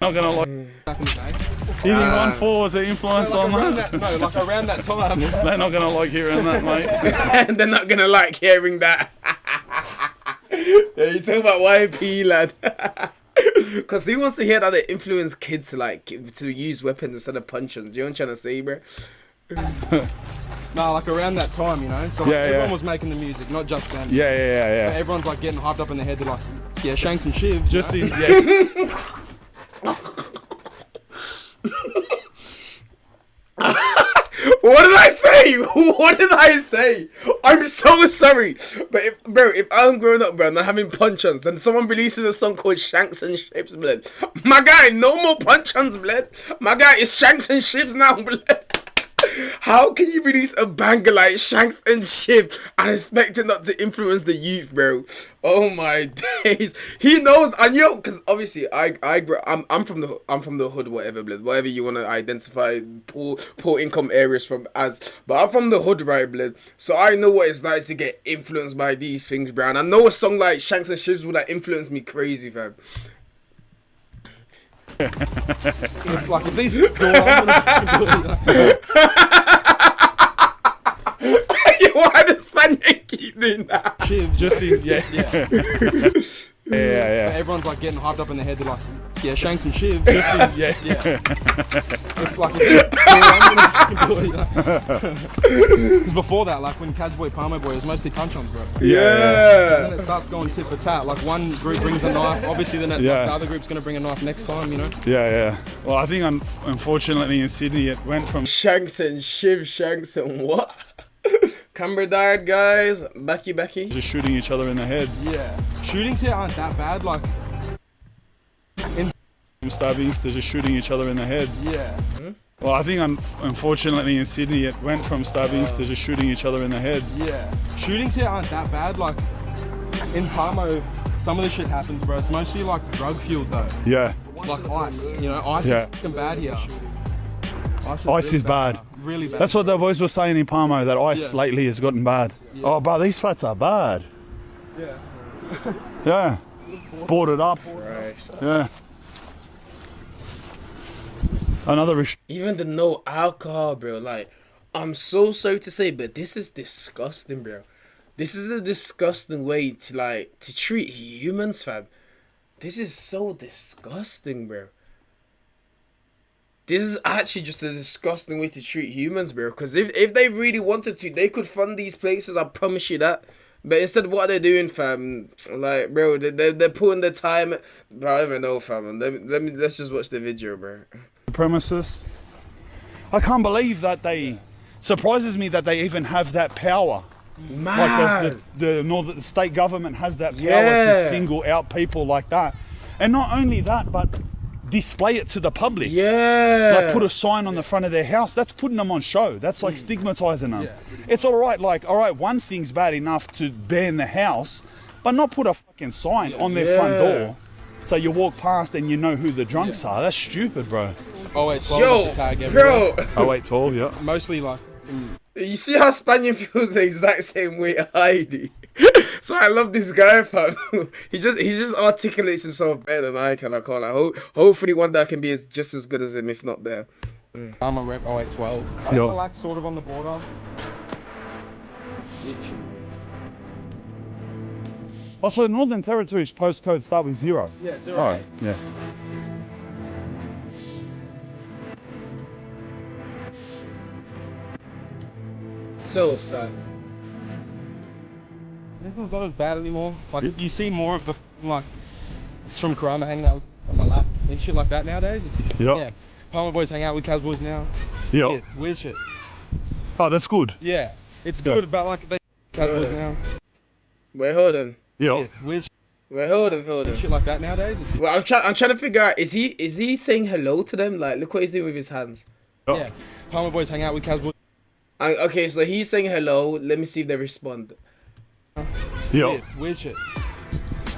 Not gonna like. Even 1-4 was an influence on that. No, like around that time. They're not gonna like hearing that, mate. They're not gonna like hearing that. Yeah, you talking about YP, lad. Cause he wants to hear that they influence kids to use weapons instead of punches. Do you know what I'm trying to say, bro? No, like around that time, you know. So like, everyone was making the music, not just them. Yeah. But everyone's like getting hyped up in their head. They're like, yeah, Shanks and Shivs. Just you know? What did I say? What did I say? I'm so sorry. But if I'm growing up, bro, and I'm having punch-ons, and someone releases a song called Shanks and Shivs, blood. My guy, no more punch-ons, blood. My guy, it's Shanks and Shivs now, blood. How can you release a banger like Shanks and Shiv and expect it not to influence the youth, bro? Oh my days. He knows, and you know, because obviously I'm from the hood, whatever you want to identify poor income areas from as, but I'm from the hood, right, blood? So I know what it's like to get influenced by these things, bro. And I know a song like Shanks and Shivs would like influence me crazy, fam. If these go on, Why does Spaniard keep doing that? Just in, yeah. But everyone's like getting hyped up in their head. They're like, yeah, Shanks and Shivs. Just in, yeah. Because before that, like when Casboy Palmer Boy, it was mostly punch-ons, bro. Yeah. And then it starts going tit for tat. Like one group brings a knife, obviously then the other group's gonna bring a knife next time, you know. Yeah. Well, I think unfortunately in Sydney it went from Shanks and Shiv, Shanks and what? Canberra died, guys. Becky. just shooting each other in the head. Yeah. Shootings here aren't that bad. Like. From stabbings to just shooting each other in the head. Yeah. Well, I think unfortunately in Sydney it went from stabbings to just shooting each other in the head. Yeah. Shootings here aren't that bad. Like in Parmo, some of the shit happens, bro. It's mostly like drug fueled though. Yeah. Like ice. You know, ice is fucking bad here. Ice is bad. Really bad. That's what the boys were saying in Parmo, that ice lately has gotten bad. Yeah. Oh, but these flats are bad. Yeah. Yeah. Boarded up. Right. Yeah. Another Even the no alcohol, bro. Like, I'm so sorry to say, but this is disgusting, bro. This is a disgusting way to treat humans, fam. This is so disgusting, bro. This is actually just a disgusting way to treat humans, bro. Because if they really wanted to, they could fund these places. I promise you that. But instead, what they're doing, fam, like, bro, they're putting their time. Bro, I don't even know, fam. Let's just watch the video, bro. premises. I can't believe that surprises me that they even have that power. Man. Like the state government has that power to single out people like that. And not only that, but display it to the public. Like put a sign on the front of their house. That's putting them on show. That's like stigmatizing them. It's all right, one thing's bad enough to ban the house, but not put a fucking sign on their front door so you walk past and you know who the drunks are. That's stupid, bro. Oh wait, 12 tag everywhere. Oh wait, 12, yeah. Mostly like you see how Spaniard feels the exact same way I do. So I love this guy, fam. he just articulates himself better than I can. I can't. Hopefully one day I can be just as good as him, if not there. I'm a rep 0812. I feel like sort of on the border. Also, Northern Territory's postcode start with 0. Yeah, 0. Oh, yeah. So sad. It's not as bad anymore. Like you see more of the it's from Karama hanging out on my lap and shit like that nowadays. Yeah. Palmer boys hang out with Cavs boys now. Yeah. Weird shit. Oh, that's good. Yeah. It's good, but like they Cavs boys now. Wait, hold on. Yeah. Weird shit. Wait, hold on. Shit like that nowadays. Well, I'm trying to figure out, is he saying hello to them? Like, look what he's doing with his hands. Oh. Yeah. Palmer boys hang out with Cavs boys. Okay, so he's saying hello. Let me see if they respond. Yeah. Weird shit.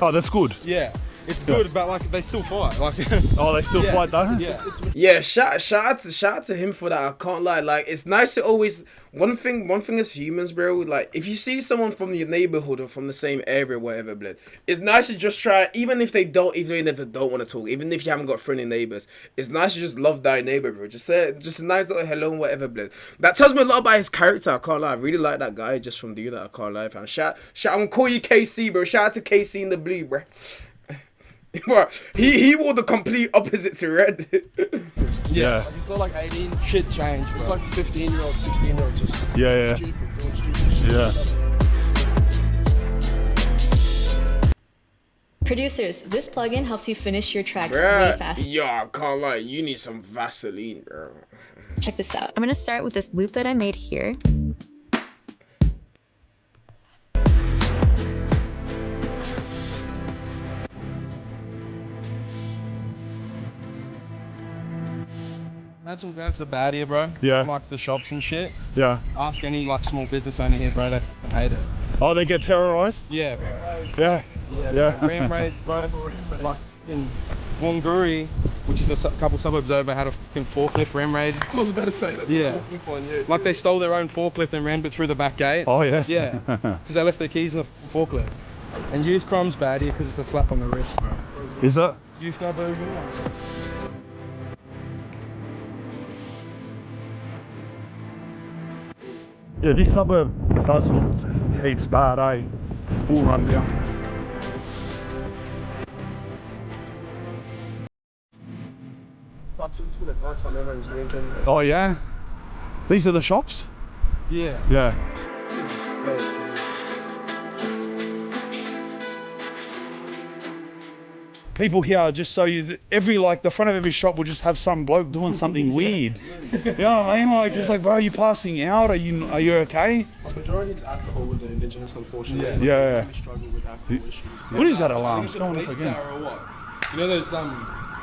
Oh, that's good. Yeah. It's good, but like they still fight. Like Oh, they still fight though? Yeah. Yeah, shout out to him for that. I can't lie. Like, it's nice to always one thing as humans, bro. Like, if you see someone from your neighborhood or from the same area, whatever, blood, it's nice to just try. Even if they don't want to talk, even if you haven't got friendly neighbors, it's nice to just love thy neighbor, bro. Just say just a nice little hello and whatever, blood. That tells me a lot about his character. I can't lie. I really like that guy just from doing that. I can't lie, fam. I'm gonna call you KC, bro. Shout out to KC in the blue, bro. Bro, he wore the complete opposite to red. Yeah. Like, it's not like 18 shit change. Bro. It's like 15-year-olds, 16-year-olds just stupid, doing stupid shit. Yeah. Producers, this plugin helps you finish your tracks Bruh, way faster. yo, I can't lie. You need some Vaseline, bro. Check this out. I'm gonna start with this loop that I made here. Imagine going to the bad here, bro. Yeah. Like the shops and shit. Yeah. Ask any like small business owner here, bro. They hate it. Oh, they get terrorized? Yeah, bro. Yeah. Yeah. Ram raids, bro. Like in Wanguri, which is a couple suburbs over, had a fucking forklift ram raid. I was about to say that. Yeah. Like they stole their own forklift and ran it through the back gate. Oh, yeah? Yeah. Because they left their keys in the forklift. And youth crime's bad here because it's a slap on the wrist, bro. Is it? Youth crime version. Yeah, this suburb does look heaps bad, eh? It's a full rundown. Oh, yeah? These are the shops? Yeah. Yeah. This is so cool. People here just so you, the front of every shop will just have some bloke doing something weird. You know what I mean? Like, just like, bro, are you passing out? Are you okay? The majority is alcohol with the indigenous, unfortunately. Yeah. We struggle with alcohol issues. What is that alarm? Is it Going a off police again. tower or what? You know those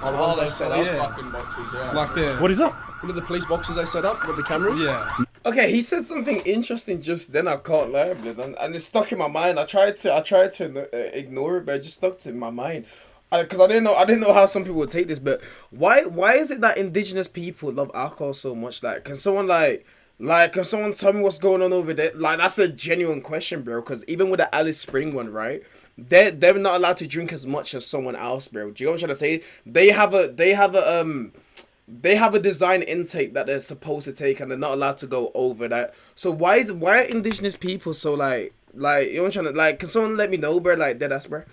Oh, they set up fucking boxes, yeah. Like the What is that? You know the police boxes they set up with the cameras? yeah. Okay, he said something interesting just then. I can't lie, blood, and it's stuck in my mind. I tried to ignore it, but it just stuck in my mind. Because I didn't know how some people would take this, but why is it that indigenous people love alcohol so much? Like, can someone can someone tell me what's going on over there? Like, that's a genuine question, bro. Because even with the Alice Spring one, right? They're not allowed to drink as much as someone else, bro. Do you know what I'm trying to say? They have a design intake that they're supposed to take, and they're not allowed to go over that. So why are indigenous people so like you know what I'm trying to like? Can someone let me know, bro? Like, deadass, bro.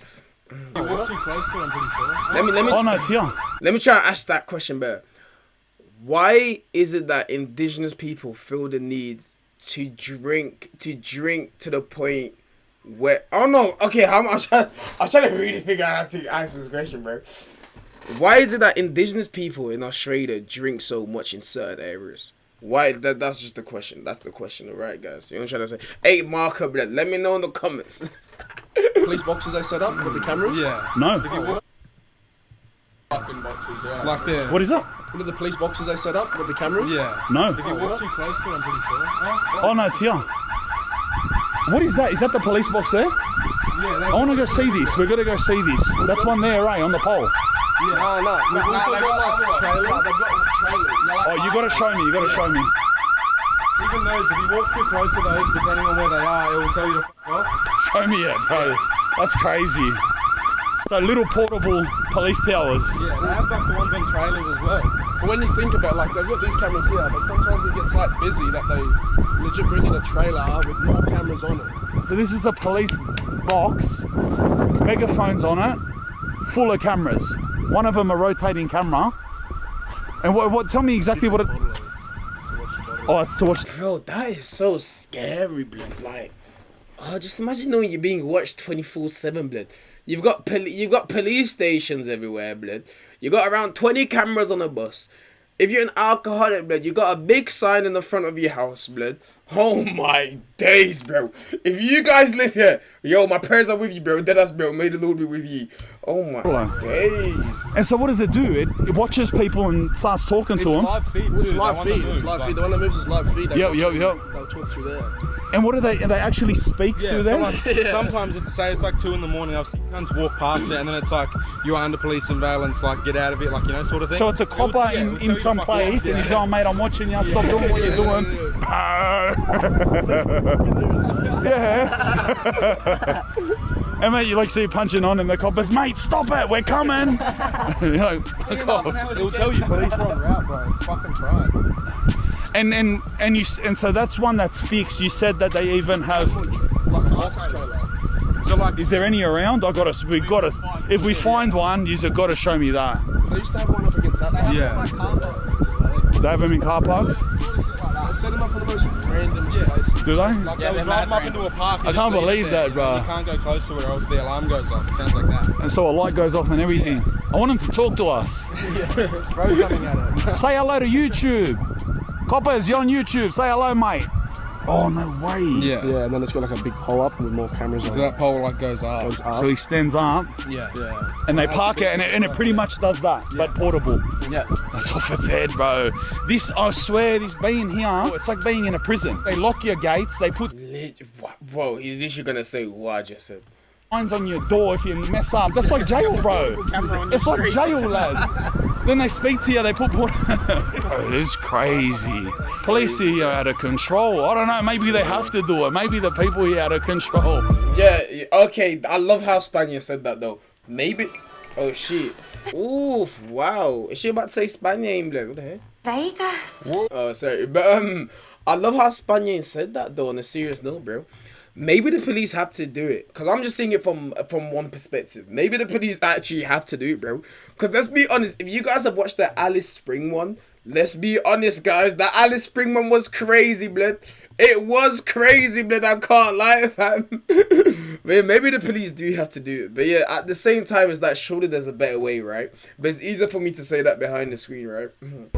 You walk too close to it, I'm pretty sure. Let me. Oh, no, it's here. Let me try and ask that question better. Why is it that indigenous people feel the need to drink to the point where I'm trying to really figure out how to ask this question, bro. Why is it that indigenous people in Australia drink so much in certain areas? Why? That's just the question. That's the question, alright, guys. You know what I'm trying to say? Hey, Marker, blood, let me know in the comments. Police boxes they set up with the cameras? Yeah. No. If you walk fucking boxes, yeah. Like the What is that? You know the police boxes they set up with the cameras? yeah. No. If you walk too close to it, I'm pretty sure. Oh, no, it's here. What is that? Is that the police box there? Yeah. I want to go see this. We're going to go see this. That's one there, eh? On the pole. Yeah. No. We've also got like trailers. They've got trailers. Oh, you got to show me. You got to show me. Even those, if you walk too close to those, depending on where they are, it will tell you to fuck off. Show me it, bro. That's crazy. So little portable police towers. Yeah, they have like the ones on trailers as well. But when you think about like they've got these cameras here, but sometimes it gets like busy that they legit bring in a trailer with more cameras on it. So this is a police box, megaphones on it, full of cameras. One of them a rotating camera. And what? Tell me exactly what it. Oh, it's to watch. Bro, that is so scary, blood. Like, just imagine knowing you're being watched 24/7, blood. You've got police stations everywhere, blood. You got around 20 cameras on a bus. If you're an alcoholic, blood, you got a big sign in the front of your house, blood. Oh my days, bro. If you guys live here, yo, my prayers are with you, bro. Deadass, bro. May the Lord be with you. Oh my days. And so what does it do? It watches people and starts talking to them. Live feed too. It's live feed. It's live feed. The one that moves is live feed. Yep. They'll talk through there. And what do they actually speak through there? Sometimes say it's like 2 in the morning. I've seen cunts walk past it, and then it's like you're under police surveillance, like get out of it, like sort of thing. So it's a copper in some place, and he's going, mate, I'm watching you. Stop doing what you're doing. Yeah. And mate, you like see punching on, and the coppers, mate, stop it, we're coming. You're like, fuck off. It'll tell you police are on route, bro. It's fucking fried. And so that's one that's fixed. You said that they even have. Like a box trailer. So like, is there any around? We gotta. If we find one, you've got to show me that. They used to have one up against that. They have them in car parks. They set them up on the most random places. Do they? Like they would drive them up into a park. I can't believe that, bro. You can't go close to it, or else the alarm goes off. It sounds like that. And so a light goes off and everything. I want them to talk to us. Throw something at it. Say hello to YouTube. Coppers, you're on YouTube. Say hello, mate. Oh, no way. Yeah, and then it's got like a big pole up with more cameras on So it. that pole like goes up. So he stands up Yeah. and they park it and it pretty much does that, but portable. Yeah. That's off its head, bro. This, I swear, this being here, it's like being in a prison. They lock your gates, they put Bro, he's literally gonna say what I just said. signs on your door if you mess up. That's like jail, bro. It's like jail, lad. Then they speak to you, they put bro, it's crazy. Police here are out of control. I don't know, maybe they have to do it. Maybe the people here are out of control. Yeah, okay. I love how Spaniard said that though. Maybe. Oh shit. Oof, wow. Is she about to say Spaniard in England? What the heck? Vegas. Oh, sorry. But I love how Spaniard said that though on a serious note, bro. Maybe the police have to do it. Because I'm just seeing it from one perspective. Maybe the police actually have to do it, bro. Because let's be honest, if you guys have watched the Alice Spring one, let's be honest, guys. That Alice Spring one was crazy, blood. It was crazy, blood. I can't lie, fam. But yeah, maybe the police do have to do it. But yeah, at the same time, it's like, surely there's a better way, right? But it's easier for me to say that behind the screen, right? The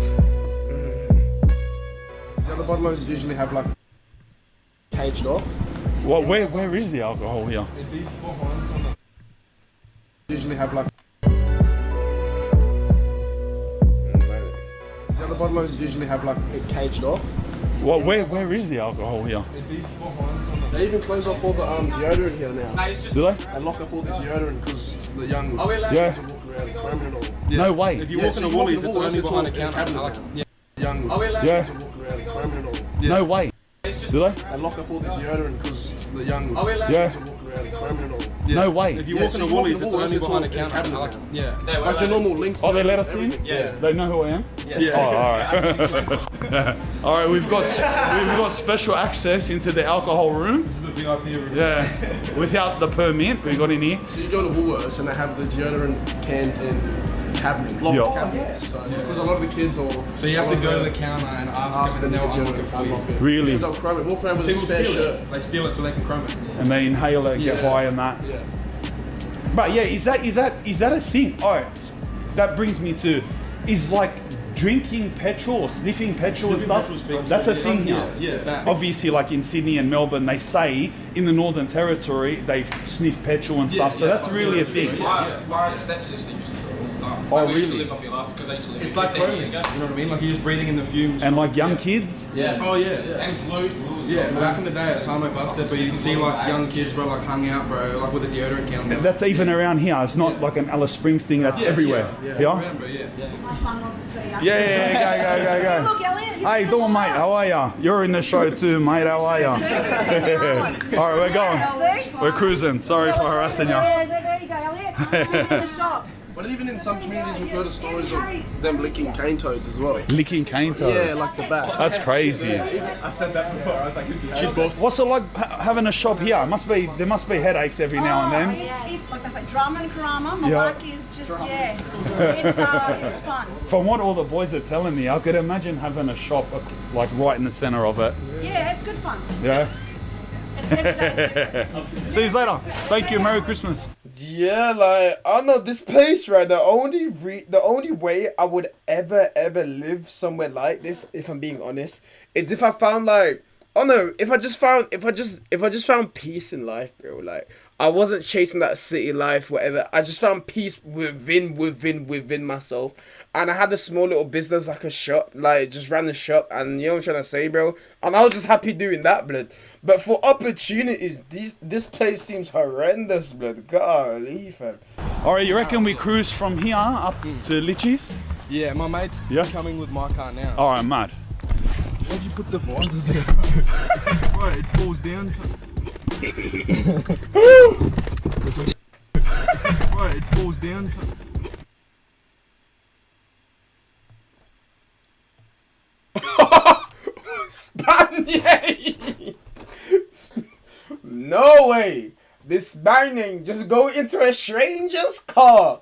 other bottlers usually have like caged off. Well, where is the alcohol here? Usually have like. The other bottlers usually have like it caged off. Well, where is the alcohol here? They even close off all the deodorant here now. Do they? They lock up all the deodorant because the young Yeah. to walk around cramming it all. No way. If you walk in a Woolies, it's only behind a counter. Young Yeah. to walk around cramming it all. No way. Do they? They lock up all the deodorant because the young Yeah. to walk around cramming it all. No way. If you walk in a Woolies, it's only behind a counter. Like Yeah. your normal links. Oh, they let us in? Yeah. They know who I am? Yeah. Oh, alright. Alright, we've got special access into the alcohol room. This is the VIP room. Yeah. Without the permit, we got in here. So you go to Woolworths and they have the deodorant cans in cabinet, locked Yeah. cabinets. So because a lot of the kids or So you have to go to the counter and ask them, and they'll unlock it for you. Really? Because they'll cram it. Walk around with a People spare steal shirt. it. They steal it so they can chrome it. And they inhale it, get Yeah. high and that. Yeah. But yeah, is that a thing? Alright, that brings me to, is like drinking petrol or sniffing petrol and stuff, that's a thing here. Yeah. Obviously, like in Sydney and Melbourne, they say in the Northern Territory they sniff petrol and stuff, so that's really a thing. My stepsister used to do it all the time. Oh, We used to really? live up here last because I used to live It's here like 15 chroming, years you know ago. what I mean? Like you're just breathing in the fumes. And like young kids? Yeah. Oh yeah. And glue. Yeah, back in the day at Karama bus stop, but you can see like young kids, bro, like hung out, bro, like with a deodorant can. And that's even around here, it's not like an Alice Springs thing, that's everywhere. Yeah? Remember, yeah. My son wants to see us. Yeah, go. Look, Elliot. he's Hey, doing, mate? How are ya? You're in the show too, mate. How are ya? All right, we're going. We're cruising. Sorry for harassing ya. Yeah, there you go, Elliot. He's in the shop. But even in some communities, we've heard of stories of them licking cane toads as well. Licking cane toads. Yeah, like the back. That's crazy. I said that before. I was like, She's boss. What's it like having a shop here? There must be headaches every now and then. It's like I say, drum and Karama. My Yeah. luck is just, it's fun. From what all the boys are telling me, I could imagine having a shop like right in the center of it. Yeah, it's good fun. Yeah. It's every day. See you later. Thank you. Merry Christmas. Yeah, like I don't know this place, right? The only way I would ever live somewhere like this, if I'm being honest, is if I found like Oh no, if I just found peace in life, bro, like I wasn't chasing that city life, whatever. I just found peace within myself. And I had a small little business, like a shop, like just ran the shop, and you know what I'm trying to say, bro? And I was just happy doing that, blood. But for opportunities, this place seems horrendous, blood. Golly, fam. Alright, you reckon we cruise from here up to Litchfield? Yeah, my mate's coming with my car now. Alright, mad. Why'd you put the visor there, bro? Bro, it falls down. Bro, it falls down. Spaniard! No way! This Spaniard just go into a stranger's car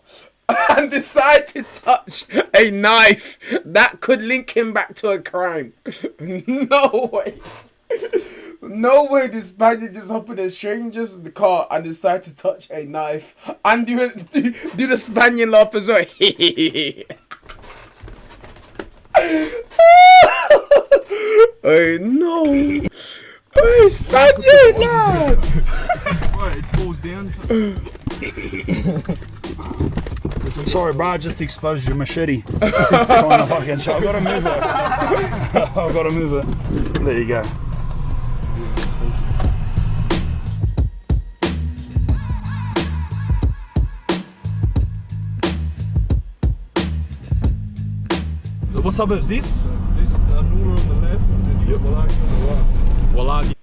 and decide to touch a knife that could link him back to a crime. No way. No way this Spaniard just hop in a stranger's car and decide to touch a knife and do the Spaniard laugh as well. Oh no! Hey, Spaniard lad! Bro, it falls down. Sorry, bro, I just exposed your machete. I've gotta move it. I've gotta move it. There you go. What suburb is this? This Nula on the left, and then you got Wallaki on the right. Wallaki.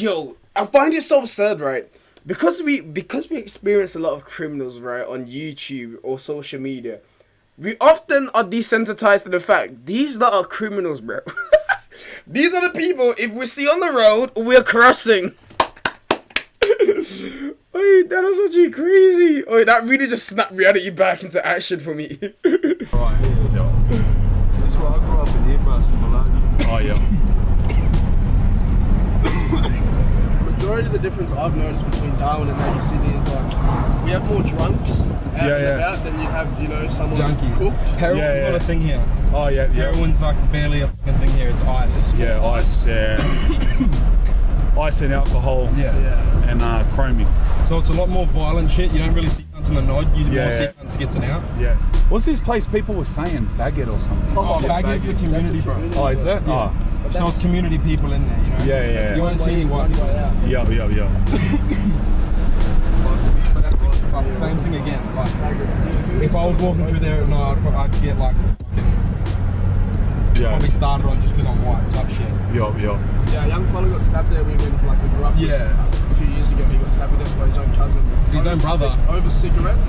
Yo, I find it so absurd, right? Because we experience a lot of criminals, right, on YouTube or social media, we often are desensitized to the fact these lot are criminals, bro. These are the people, if we see on the road, we're crossing. Wait, that was actually crazy. Oh, that really just snapped reality back into action for me. Right here. Yeah. That's where I grew up in Airbus in Wallaki. Oh, yeah. Majority of the difference I've noticed between Darwin and maybe Sydney is like we have more drunks out and about than you have, you know, someone Junkies. cooked. Heroin's not a thing here. Oh, yeah, yeah. Heroin's like barely a fucking thing here. It's ice. Yeah, ice, ice and alcohol and chroming. So it's a lot more violent shit. You don't really see cunts in the nod. You more see cunts skitzing out. Yeah. What's this place people were saying? Baggett or something? Oh, Baggett's a community, bro. Oh, is that? Yeah. Oh. So it's community people in there, you know? Yeah. You won't see any white people. Yeah. But that's like the same thing again. Like, if I was walking through there at night, I'd get like fucking probably started on just because I'm white type shit. Yeah, a young fella got stabbed there when we grew up. A few years ago, he got stabbed with by his own cousin. His own brother. Over cigarettes.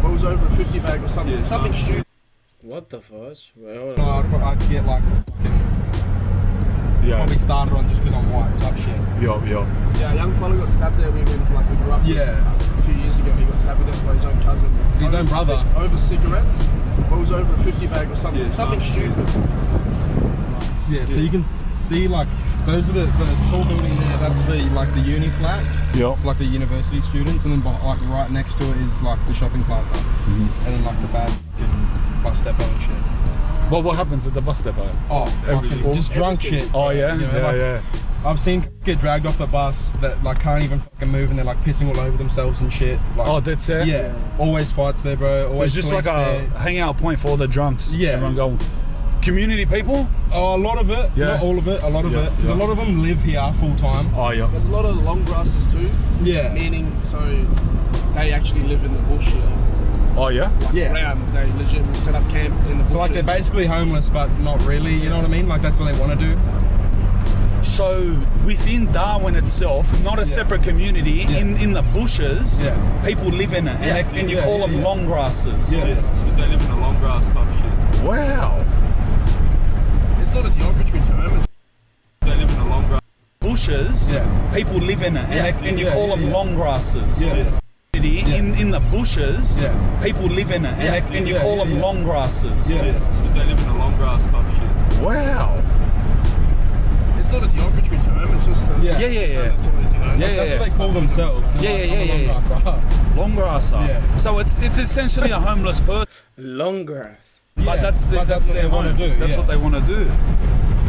What was over a 50 bag or something? Yeah, something stupid. What the fudge? Wait, hold on. I'd get like fucking probably started on just because I'm white type shit. Yeah, a young fella got stabbed there when we grew up. A few years ago, he got stabbed with by his own cousin. His own brother. Over cigarettes. What was over a 50 bag or something? Yeah, something stupid. Yeah, so you can see like those are the tall building there. That's the the uni flat. For, like the university students, and then like right next to it is like the shopping plaza, and then like the bad bus depot and shit. Well, what happens at the bus depot? Oh, fucking just drunk shit. Oh yeah, you know, I've seen kids get dragged off the bus that like can't even fucking move, and they're like pissing all over themselves and shit. Like, oh, that's it. Yeah, always fights there, bro. Always so it's just like a hangout point for all the drunks. Yeah, everyone go. Community people? Oh, a lot of it. Not all of it. A lot of it. A lot of them live here full time. Oh yeah. There's a lot of long grasses too. Yeah. Meaning, so they actually live in the bush here. Oh yeah. Like around, they legit set up camp in the bushes. So like they're basically homeless, but not really. You know what I mean? Like that's what they want to do. So within Darwin itself, not a separate community, in the bushes, people live in it, and you call them long grasses. Yeah. Because they live in the long grass type of shit. Wow. It's not a derogatory term. It's they live in the long grass. Bushes, people live in it, and you call them long grasses. In the bushes, people live in it, and you call them long grasses. Because they live in the long grass type of shit. Wow. It's not a derogatory term. It's just a Yeah. That's always, you know, That's what they call themselves. Long grasser. So it's essentially a homeless person. Long grass. But that's what their they wanna home. do, That's yeah. what they want to do.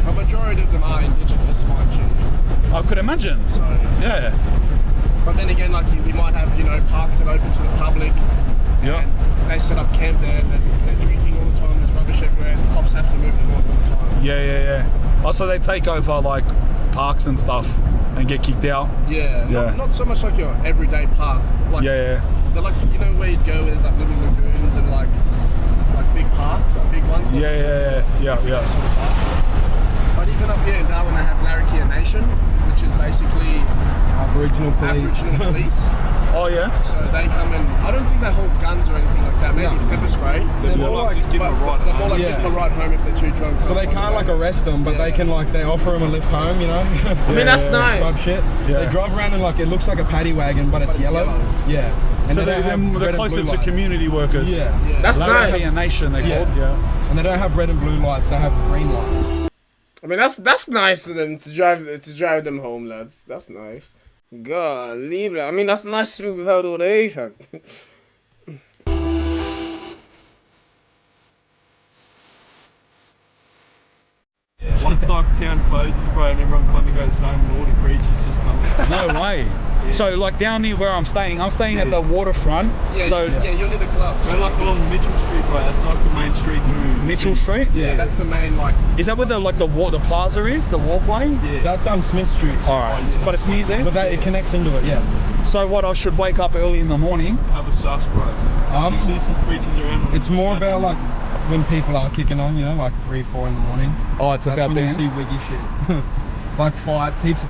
A majority of them are indigenous, mind you. I could imagine. So, Yeah. but then again, like you might have, you know, parks that open to the public. Yeah. And they set up camp there, and they're drinking all the time. There's rubbish everywhere. The cops have to move them all the time. Yeah. Oh, so they take over like parks and stuff and get kicked out. Yeah. Yeah. Not so much like your everyday park. Like, Yeah. They're like, you know, where you'd go, there's like little lagoons and like big parks, like big ones. Yeah. Sort of park. But even up here in Darwin, they have Larrakia Nation, which is basically Aboriginal police. Aboriginal police. Oh yeah. So they come and I don't think they hold guns or anything like that. Maybe pepper spray. They're more like just give them a ride They're more home. like Yeah. give them a ride home if they're too drunk. So they can't like arrest them, but they can like they offer them a lift home, you know. I mean, that's nice. Type shit. Yeah. They drive around and like it looks like a paddy wagon, but it's yellow. Yeah. And So they don't have they're red and closer blue to lights. community workers. Yeah. That's nice. Larrakia Nation, they Yeah. called. Yeah. And they don't have red and blue lights. They have green lights. I mean, that's nice of them to drive them home, lads. That's nice. God, leave it. I mean, that's nice to be without all the fam. Once like town closes, bro, and everyone kind of goes home, and all the creatures just come. No way. So like down here where I'm staying at the waterfront. Yeah, So you're near the club. So like along Mitchell Street, bro, that's like the main street. Mitchell Street. Yeah, that's the main like. Is that where the plaza is? The walkway? Yeah. That's Smith Street. Alright. But it's near there. But it connects into it, yeah. So what, I should wake up early in the morning? Have a sus, bro. You see some creatures around. on It's a more Saturday. about like when people are kicking on, you know, like 3, 4 in the morning. Oh, it's That's about when you then. see wiggy shit. Like fights, heaps of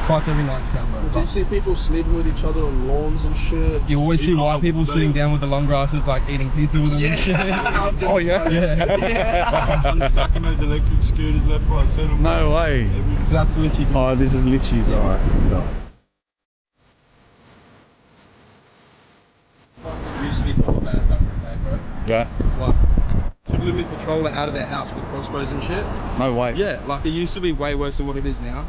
fights every night in town, Do bro. you see people sleeping with each other on lawns and shit? You always see white people sitting down with the long grasses, like eating pizza with them and shit. Oh yeah? Yeah. Stuck in those electric scooters left by the center. No way. So that's Litchfield. Oh, this is Litchfield, alright. Used to be called that back in the day, bro. Yeah. Like, took a little bit patrol out of their house with crossbows and shit. No way. Yeah, like it used to be way worse than what it is now.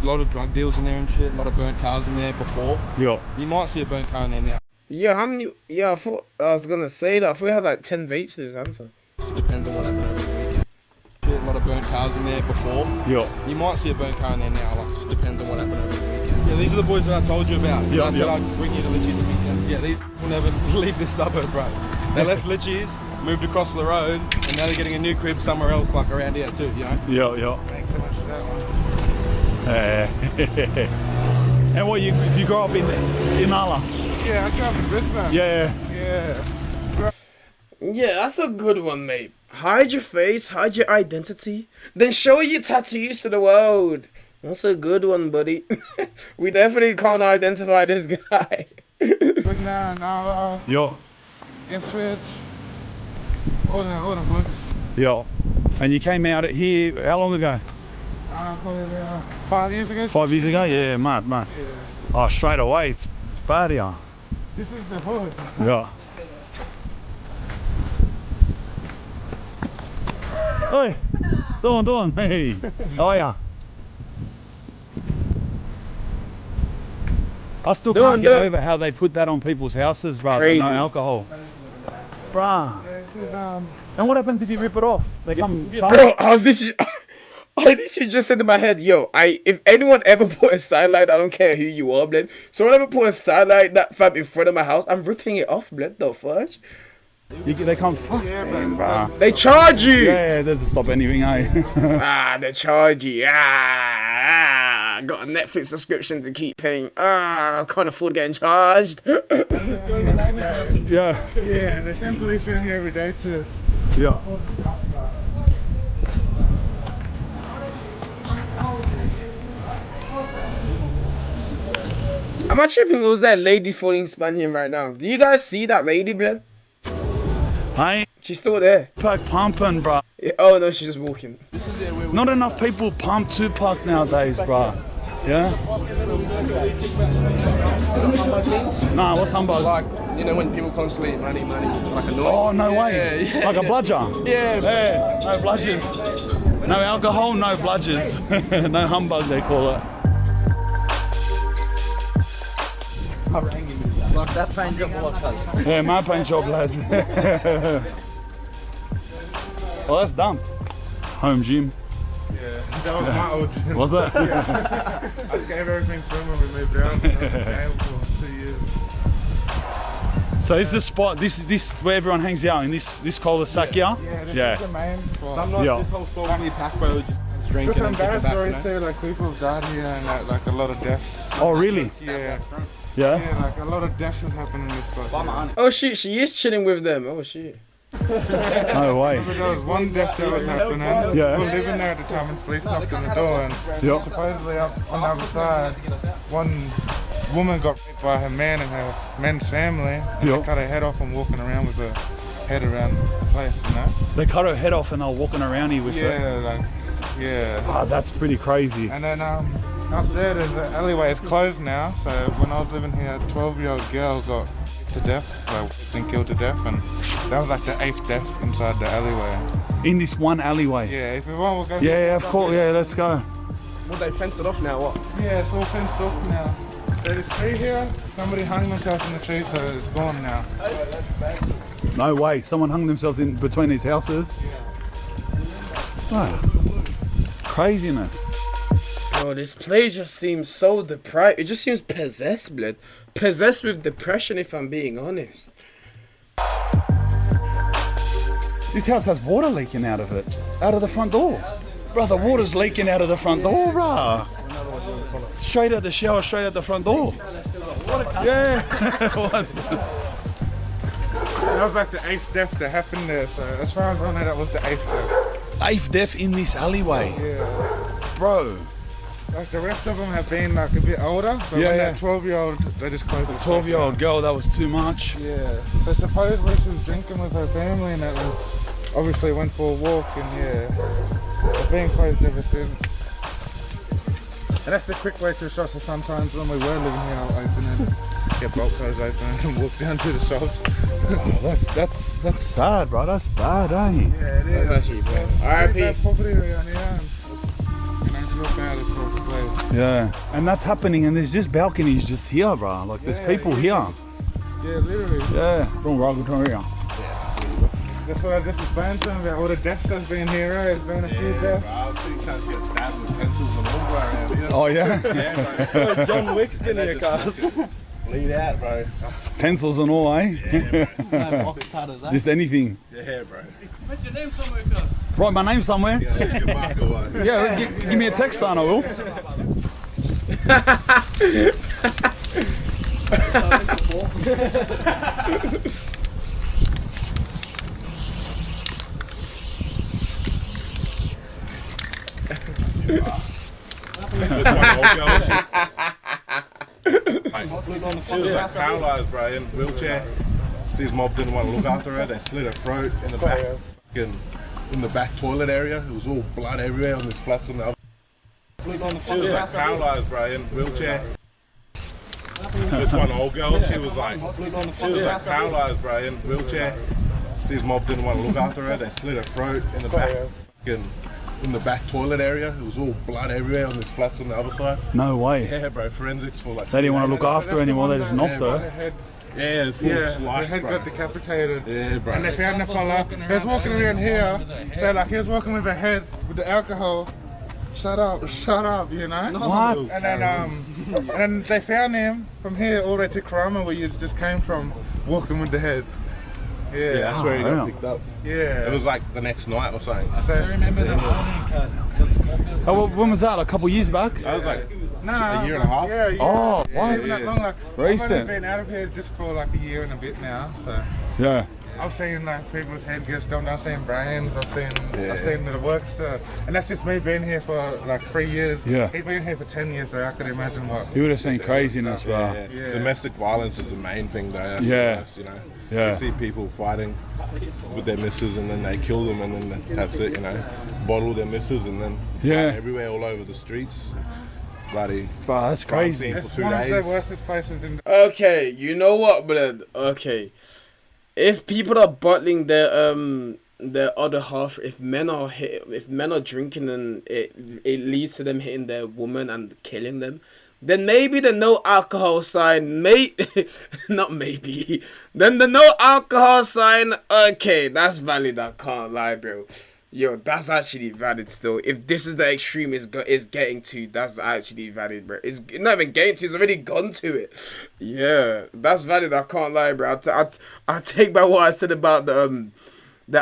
A lot of drug deals in there and shit, a lot of burnt cars in there before. Yeah. You might see a burnt car in there now. Yeah, how many? Yeah, I thought I was gonna say that. I thought we had like 10 vapes this answer. Just depends on what happened over the weekend. Shit, a lot of burnt cars in there before. Yeah. You might see a burnt car in there now, like just depends on what happened over the weekend. Yeah, these are the boys that I told you about. Yeah, I said yeah. I'd bring you to Litchies the weekend. Yeah, these will never leave this suburb, bro. They left Litchies, moved across the road, and now they're getting a new crib somewhere else, like around here too, you know? Yeah. Thanks so much for that one. And what, you grew up in Ala? Yeah, I grew up in Brisbane. Yeah. Yeah, that's a good one, mate. Hide your face, hide your identity, then show your tattoos to the world. That's a good one, buddy. We definitely can't identify this guy. Brisbane, Nala, Yeah. Ipswich, all the places. Yeah. And you came out here how long ago? Probably about 5 years ago. 5 years ago? Yeah, mad. Yeah. Oh, straight away, it's bad here. This is the hood. Yeah. Oi, Dawn, hey, how are ya? I still can't get over how they put that on people's houses, bruh. Crazy. No alcohol. Bruh. This is, And what happens if you rip it off? They come Bro, I literally just said in my head, yo, if anyone ever put a sidelight, I don't care who you are, blood. Someone ever put a sidelight that fam in front of my house, I'm ripping it off, blood. The fudge. they come fuck. yeah, Man, but bruh. They charge you. Yeah, it doesn't stop anything, eh? They charge you. Got a Netflix subscription to keep paying. I can't afford getting charged. Yeah. yeah, they send police around here every day to. Yeah. I'm not tripping. It was that lady falling Spanian right now. Do you guys see that lady, blood? Hey, She's still there. Tupac pumping, bruh. Yeah, oh no, she's just walking. This is where we Not enough people pump Tupac nowadays, bruh. Yeah? Nah, what's humbug? like, you know, when people constantly money, like a noise. Oh, no way. Yeah. Like a bludger? Yeah. Yeah, no bludgers. No alcohol, no bludgers. No humbug, they call it. Like that paint job, what colour? Yeah, my paint job, lad. Well, that's dumped. Home gym. Yeah, that was my old gym. Was it? Yeah. I just gave everything to him when we moved out. I was down for 2 years. So is this spot, this where everyone hangs out in this cul-de-sac here? Yeah, this is the main spot. Some nights Yeah. this whole spot will be packed, bro. Just drinking There's some and kicking bad back, stories you know? too, like people have died here and like a lot of deaths. Oh, really? Yeah. Yeah? Yeah, like a lot of deaths has happened in this spot. Yeah. Oh shit, she is chilling with them. Oh shit. No way. But there was one death that was happening. Yeah. We were living there at the time and police knocked on the door and Yeah. supposedly up on the other side, one woman got raped by her man and her man's family and Yeah. they cut her head off and walking around with her head around the place, you know? They cut her head off and are walking around here with it. Yeah, like, yeah. Ah, that's pretty crazy. And then up there, there's the alleyway. It's closed now. So when I was living here, a 12-year-old girl got to death, like been killed to death, and that was like the 8th death inside the alleyway. In this one alleyway. Yeah, if you want, we'll go. Yeah, of course. Yeah, let's go. Well, they fenced it off now, what? Yeah, it's all fenced off now. There's a tree here. Somebody hung themselves in the tree, so it's gone now. No way. Someone hung themselves in between these houses. Wow. Craziness. Bro, this place just seems so deprived. It just seems possessed, blood. Possessed with depression, if I'm being honest. This house has water leaking out of it. Out of the front door. Bro, the water's leaking out of the front door, bro. Straight out the shower, straight out the front door. Yeah. What? That was like the 8th death that happened there. So as far as I know, that was the 8th death. 8th death in this alleyway. Yeah. Bro. Like the rest of them have been like a bit older, but Yeah, when yeah. that 12-year-old, they just closed the 12-year-old girl, that was too much. Yeah. So supposedly she was drinking with her family and that, and obviously went for a walk, and yeah, they've been closed ever since. And that's the quick way to the shops. So sometimes when we were living here, I'll open it, get bolt clothes open, and walk down to the shops. Oh, that's sad, bro. That's bad, ain't it? Yeah, it is. That's actually bad. Pretty bad RIP. property around here. And, you know, it's not bad at all the place. Yeah. And that's happening, and there's just balconies just here, bro. Like there's Yeah, people here. Yeah, literally. Yeah. Wrong, wrong, here. That's what I just explained to him about all the deaths that's been here. Right? There's been a few deaths. I've seen cats get stabbed with pencils and all around here. Oh yeah. Yeah, bro. John Wick's been here, cars. Bleed out, bro. Pencils and all, eh? Just anything. Yeah, bro. What's your name somewhere, cuz? Write my name somewhere. Yeah, your mark away. Yeah, give me a text on, I will. She was like paralyzed, bro, in a wheelchair. These mob didn't want to look after her. They slit her throat in the back, in the back toilet area. It was all blood everywhere on these flats on the other. She was like paralyzed, bro, in a wheelchair. This one old girl, she was like paralyzed, bro, in a wheelchair. These mob didn't want to look after her. They slit her throat in the back, in the back toilet area. It was all blood everywhere on these flats on the other side. No way. Yeah, bro, forensics for like. They didn't want to look after her anymore. They just knocked her. Yeah, it's full of Yeah, slice, the head bro. got decapitated. Yeah, bro. And they found the fella. He was walking around here. So like he was walking with a head with the alcohol. Shut up, you know? What? And then they found him from here all the way to Karama where you just came from, walking with the head. Yeah, Yeah. that's where he yeah. got picked up. Yeah. It was like the next night or something. Oh, when was that? A couple years back? That was like Nah, a year and a half. Yeah, Oh, yeah. what? Even that long, like, Recent. I've only been out of here just for like a year and a bit now, so. Yeah. I've seen like people's head get stomped. I've seen brains. I've seen the works, and that's just me being here for like 3 years. Yeah. He's been here for 10 years, so I could imagine what. You would have seen craziness, bro. Yeah. Domestic violence is the main thing, though. That's Yeah. the worst, you know. Yeah. You see people fighting with their missus, and then they kill them, and then that's it, you know. Bottle their missus, and then Yeah. fight everywhere, all over the streets. Bloody. Bro, that's crazy. For It's 2 one of the days. worstest places in. Okay, you know what, blood? Okay. If people are bottling their other half, if men are drinking and it leads to them hitting their woman and killing them, then maybe the no alcohol sign not maybe. Then the no alcohol sign, okay, that's valid, I can't lie, bro. Yo, that's actually valid still. If this is the extreme is getting to, that's actually valid, bro. It's not even getting to, it's already gone to it. Yeah, that's valid. I can't lie, bro. I take back what I said about the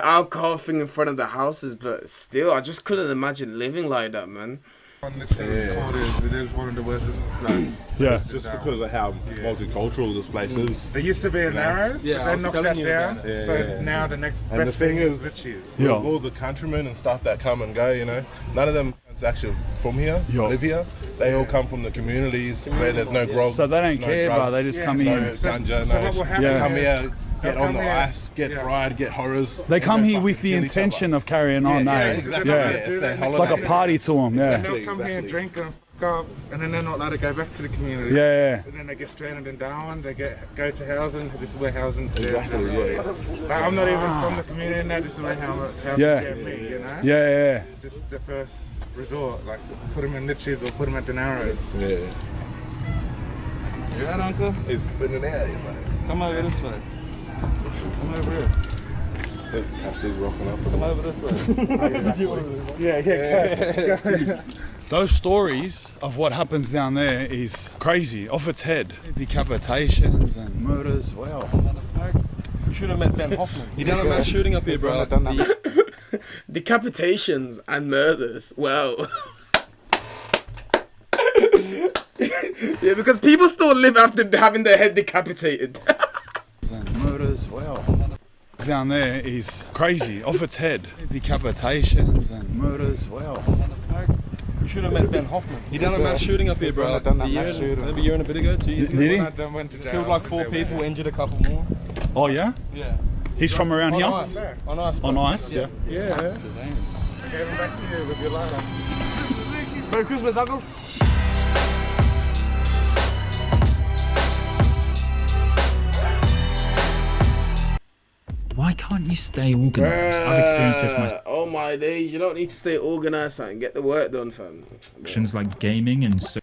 alcohol thing in front of the houses, but still, I just couldn't imagine living like that, man. It is one of the worst. Like, just because of how multicultural this place is. There used to be a Narrows, but they knocked that down. So now the next best thing is Litchfield. All the countrymen and stuff that come and go, you know, none of them is actually from here, live here. They all come from the communities where there's no grog, so they don't no care, drugs, bro. They just come no here. ganja, So what will happen? They come here, get on the ice, get fried, get horrors. They come here with the intention of carrying on, exactly. It's like a party to them, And they'll come here and drink and fuck up, and then they're not allowed to go back to the community. Yeah. And then they get stranded in Darwin, they go to housing, this is where housing Exactly, Like, I'm not even from the community now, this is where housing jammed me, you know? Yeah. It's just the first resort, like put them in Litchfield or put them at the Narrows. Yeah. You right, Uncle? He's spinning out here, mate. Come over this way. Come over here. Ashley's rocking up. Come over this way. Yeah. Those stories of what happens down there is crazy, off its head. Decapitations and murders, wow. You should have met Ben Hoffman. He done a mass shooting up here, bro. Decapitations and murders. Well. Yeah, because people still live after having their head decapitated. And murders, wow. Down there is crazy, off its head. Decapitations and murders, wow. You should have met Ben Hoffman. He done a mass shooting up here, bro. Maybe a year and a bit ago, 2 years ago. Did he? Killed like 4 people, injured a couple more. Oh yeah? Yeah. He's from around here? On ice. On ice. On ice, yeah. Yeah. Okay, I'm back to you with your lighter. Merry Christmas, Uncle. Why can't you stay organised? I've experienced this myself. Oh my days, you don't need to stay organised and get the work done, fam. Options like gaming and so.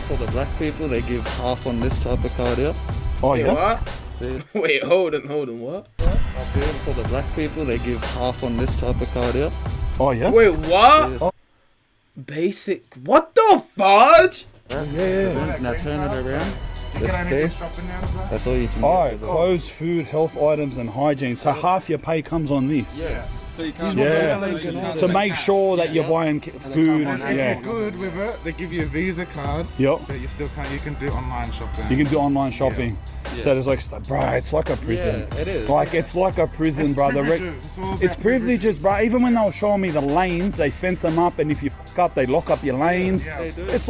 For the black people, they give half on this type of card here. Oh Wait, yeah? what? See? Wait, hold on, what? For the black people, they give half on this type of card here. Oh yeah? Wait, what? Oh. Basic. What the fudge? Yeah. Now turn it around. Just see? That's all you can Alright, get. clothes, food, health items and hygiene. So half your pay comes on this. Yeah. So you can't. To make sure that you're buying food and If you're good with it, they give you a Visa card. Yep. But you still can't. You can do online shopping. You can do online shopping. So there's like, bro, it's like a prison. Yeah, it is. Like, it's like a prison, It's bro. privileges. It's all It's about privileges, bro. Even when they were showing me the lanes, they fence them up, and if you fuck up, they lock up your lanes. Yeah. They do. It's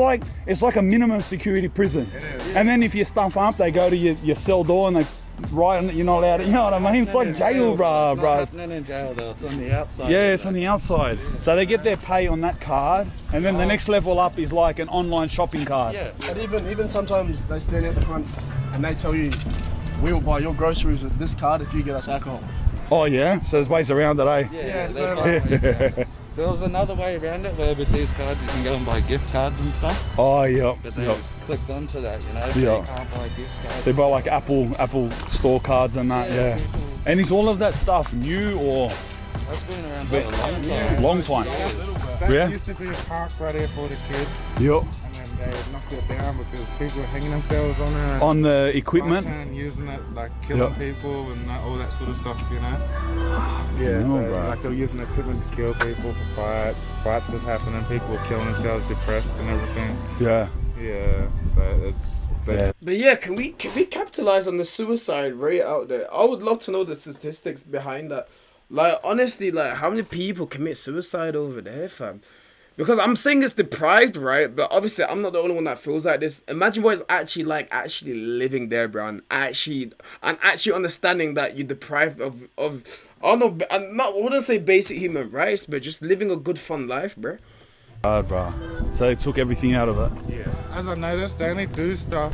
like a minimum security prison. And then if you stuff up, they go to your cell door and they write on it, you're not allowed to, you know what I mean? It's like jail, bro. It's not happening in jail though. It's on the outside. Yeah, it's on the outside. So they get their pay on that card, and then the next level up is like an online shopping card. Yeah. And even sometimes they stand at the front and they tell you, we'll buy your groceries with this card if you get us alcohol. Oh yeah? So there's ways around it, eh? Yeah, there's There was another way around it where with these cards you can go and buy gift cards and stuff. Oh yeah. But they clicked onto that, you know, so you can't buy gift cards. They buy like Apple store cards and that, yeah. And is all of that stuff new or? That's been around for a long time. Long time. That used to be a park right here for the kids. Yep. And then they knocked it down because people were hanging themselves on it. On the equipment. And using it, like killing people and all that sort of stuff, you know? Yeah, like they were using equipment to kill people for fights. Fights was happening, people were killing themselves, depressed and everything. Yeah. Yeah, but But yeah, can we capitalize on the suicide rate out there? I would love to know the statistics behind that. Like, honestly, like, how many people commit suicide over there, fam? Because I'm saying it's deprived, right? But obviously, I'm not the only one that feels like this. Imagine what it's actually like actually living there, bro, and actually understanding that you're deprived of I don't know, I wouldn't say basic human rights, but just living a good, fun life, bro. Hard, bro. So they took everything out of it. yeah. As I noticed, they only do stuff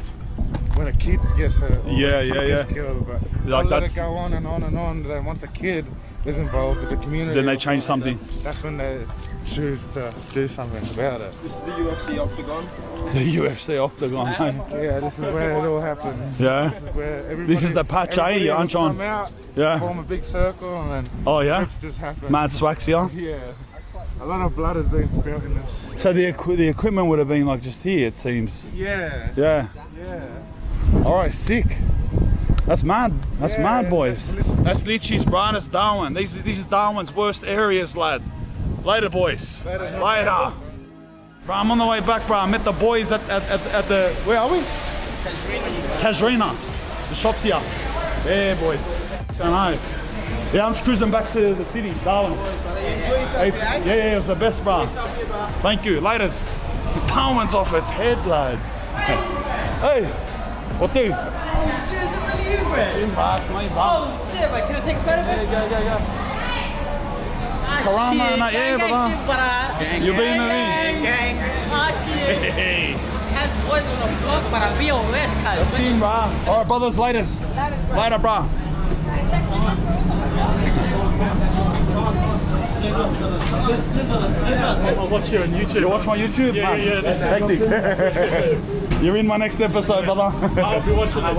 when a kid gets hurt or Yeah, a kid yeah, gets yeah. killed, but Like they let that's- it go on and on and on. Then once a kid is involved with the community. Then they change something. That's when they choose to do something about it. This is the UFC octagon. The UFC octagon. Yeah, this is where it all happens. Yeah. This is where everybody, This is the patch, eh? everybody You will aren't on. come out, Yeah. form a big circle, and then Oh yeah. it's just happened. Mad swax here. Yeah. A lot of blood has been spilled in this. So the equipment would have been like just here, it seems. Yeah. Yeah. Yeah. All right, sick. That's mad. That's mad, boys. That's Litchy's, bro. That's Darwin. This is Darwin's worst areas, lad. Later, boys. Later. Bro, I'm on the way back, bro. I met the boys at the, where are we? Casuarina. The shop's here. Yeah, boys. Don't know. Yeah, I'm just cruising back to the city, Darwin. Yeah, it was the best, bro. Thank you. Laters. Darwin's off its head, lad. Hey, what do? Oh shit, mate, can I take a photo? Go. Karama and that, yeah, brother. You been with me? Gang. Oh shit. Hey. Has boys on the block, but I'm on West Coast. That's him, bro. All right, brothers, laters. Later, bro. I'll watch you on YouTube. You watch my YouTube? Yeah, man? yeah. Hectic. You're in my next episode, brother. I'll be watching it.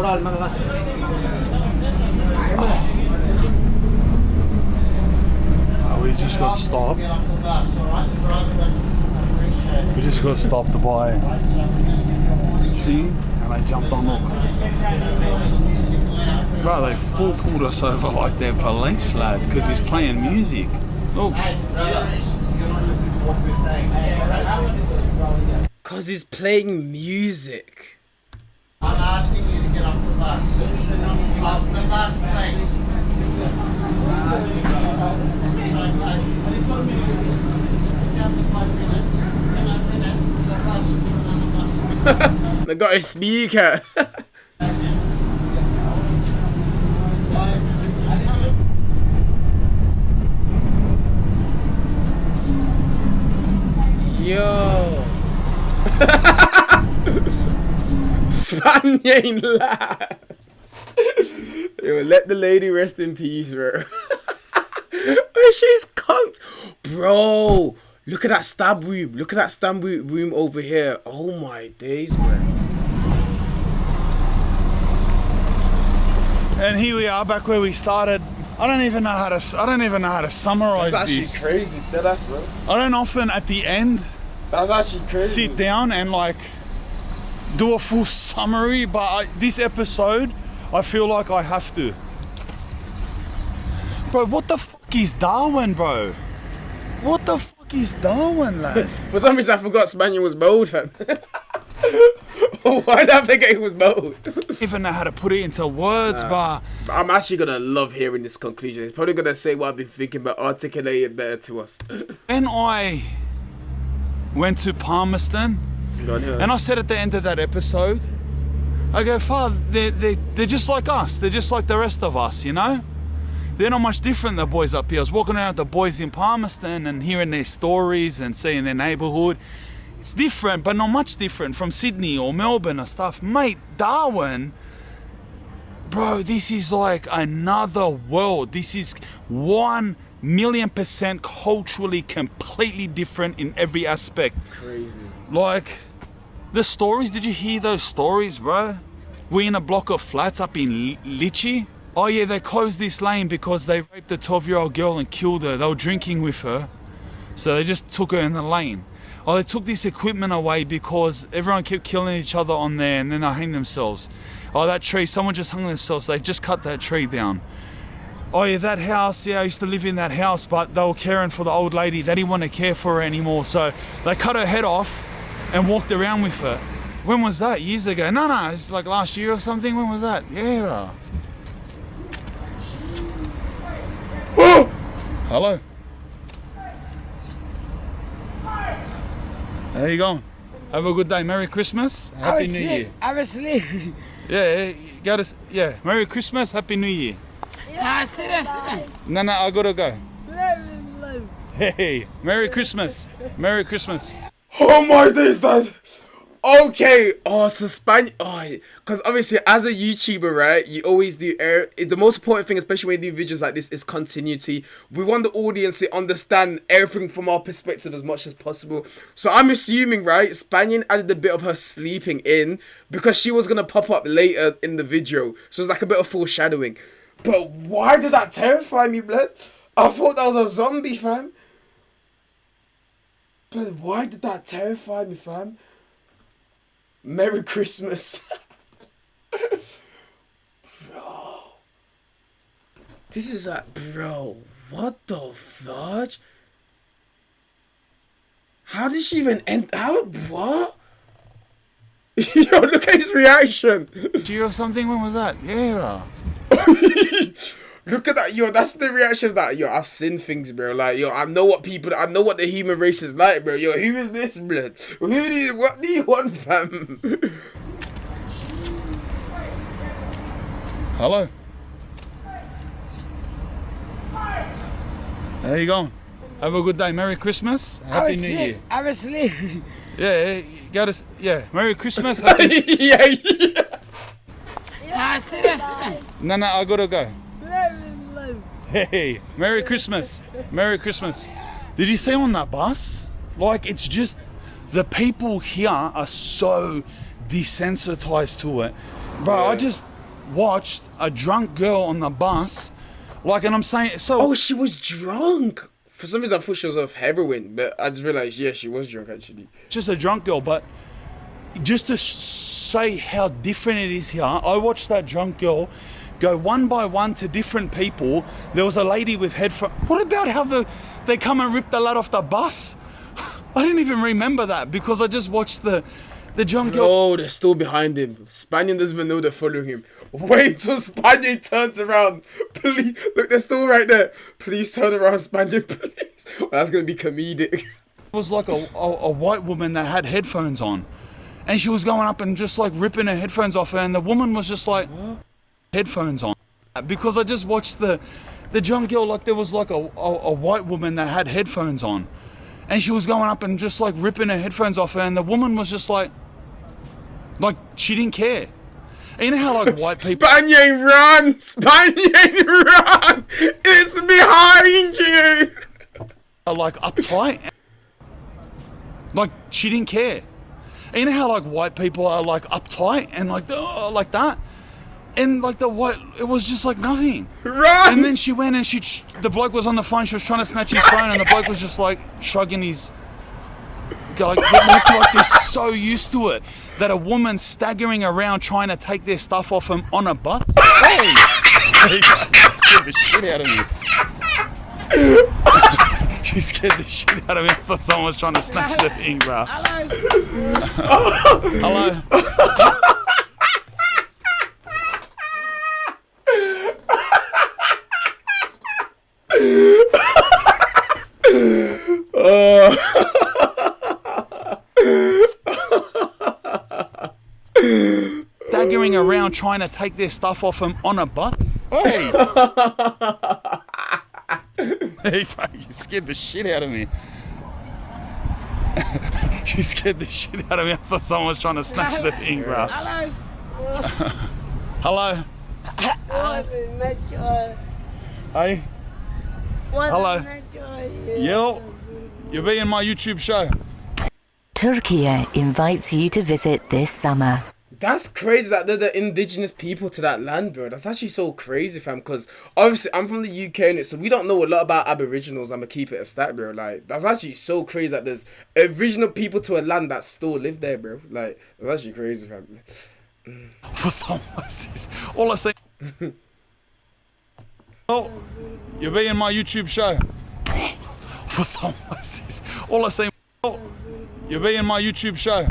We just got stopped. We just got stopped to buy thing, and I jumped on look. Bro, they full pulled us over like they're police, lad, because he's playing music. Look. Because he's playing music. I'm asking you to get off the bus. Off the bus, please. I got a speaker. Yo. Spaniard lad. Yo, let the lady rest in peace, bro. She's conked. Bro, look at that stab room. Look at that stab room over here. Oh my days, bro. And here we are back where we started. I don't even know how to summarize That's this. actually crazy, deadass, bro. I don't often at the end That's actually crazy. sit down and like do a full summary, but this episode I feel like I have to. Bro, what the fuck is Darwin, bro? What the fuck is Darwin, lad? For some reason I forgot Spaniard was bold, fam. Why did I forget he was bold? Even know how to put it into words, but I'm actually gonna love hearing this conclusion. He's probably gonna say what I've been thinking, but articulate it better to us. when I went to Palmerston, and I said at the end of that episode, I go, Father, they're just like us. They're just like the rest of us, you know? They're not much different than the boys up here. I was walking around with the boys in Palmerston and hearing their stories and seeing their neighbourhood. It's different, but not much different from Sydney or Melbourne or stuff. Mate, Darwin, bro, this is like another world. This is 1,000,000% culturally completely different in every aspect. Crazy. Like, the stories, did you hear those stories, bro? We in a block of flats up in Litchi. Oh yeah, they closed this lane because they raped a 12-year-old girl and killed her. They were drinking with her, so they just took her in the lane. Oh, they took this equipment away because everyone kept killing each other on there and then they hanged themselves. Oh, that tree, someone just hung themselves, they just cut that tree down. Oh yeah, that house, yeah, I used to live in that house, but they were caring for the old lady. They didn't want to care for her anymore, so they cut her head off and walked around with her. When was that? Years ago? No, it's like last year or something. When was that? Yeah. Hello. How you going? Have a good day. Merry Christmas. Happy New Year. I was asleep. Yeah, Merry Christmas. Happy New Year. No, I gotta go. Hey, Merry Christmas. Merry Christmas. Oh my days, Dad. Okay, oh, so Spanish, because obviously as a YouTuber, right, you always do the most important thing, especially when you do videos like this, is continuity. We want the audience to understand everything from our perspective as much as possible. So I'm assuming, right, Spanian added a bit of her sleeping in because she was going to pop up later in the video. So it's like a bit of foreshadowing. But why did that terrify me, blood? I thought that was a zombie, fam. But why did that terrify me, fam? Merry Christmas. Bro. This is like, bro, what the fudge? How did she even end? How? What? Yo, look at his reaction. G or something? When was that? Yeah. Look at that, yo. That's the reaction that, yo, I've seen things, bro. Like, yo, I know what the human race is like, bro. Yo, who is this, blood? What do you want, fam? Hello. How you going? Have a good day. Merry Christmas. Happy New Year. I was asleep. Yeah, Merry Christmas. Happy... yeah. No, I gotta go. Hey, Merry Christmas. Merry Christmas. Did you see on that bus? Like, it's just, the people here are so desensitized to it. Bro, I just watched a drunk girl on the bus. Like, and I'm saying, so... Oh, she was drunk. For some reason, I thought she was off heroin, but I just realized, yeah, she was drunk, actually. Just a drunk girl, but just to say how different it is here, I watched that drunk girl go one by one to different people. There was a lady with headphones. What about how they come and rip the lad off the bus? I didn't even remember that because I just watched the drunk girl. Oh, they're still behind him. Spaniard doesn't even know they're following him. Wait till Spaniard turns around. Please, look, they're still right there. Please turn around, Spaniard, please. Well, that's gonna be comedic. It was like a white woman that had headphones on, and she was going up and just like ripping her headphones off her, and the woman was just like, what? Headphones on. Because I just watched the drunk girl, like there was like a white woman that had headphones on, and she was going up and just like ripping her headphones off her, and the woman was just like she didn't care. And you know how like white people... Spaniard, run! Spaniard, run! It's behind you! Are like uptight. Like she didn't care. And you know how like white people are like uptight and like that? And like it was just like nothing. Run! And then she went and the bloke was on the phone, she was trying to snatch his phone, and the bloke was just like shrugging his... Like they're so used to it that a woman staggering around trying to take their stuff off them on a bus. Hey! She scared the shit out of me. She scared the shit out of me. I thought someone was trying to snatch the thing, bro. Hello. Staggering around trying to take their stuff off them on a bus. Hey! Hey, you scared the shit out of me. She scared the shit out of me. I thought someone was trying to snatch the thing, bro. Hello. Hey. Hello. Yo. You'll be in my YouTube show. Turkey invites you to visit this summer. That's crazy that they're the indigenous people to that land, bro. That's actually so crazy, fam, because obviously I'm from the UK, and so we don't know a lot about Aboriginals. I'm gonna keep it a stat, bro. Like, that's actually so crazy that there's original people to a land that still live there, bro. Like, that's actually crazy, fam. For some this, all I say... Oh, you'll be in my YouTube show. For some this, all I say... Oh, you'll be in my YouTube show.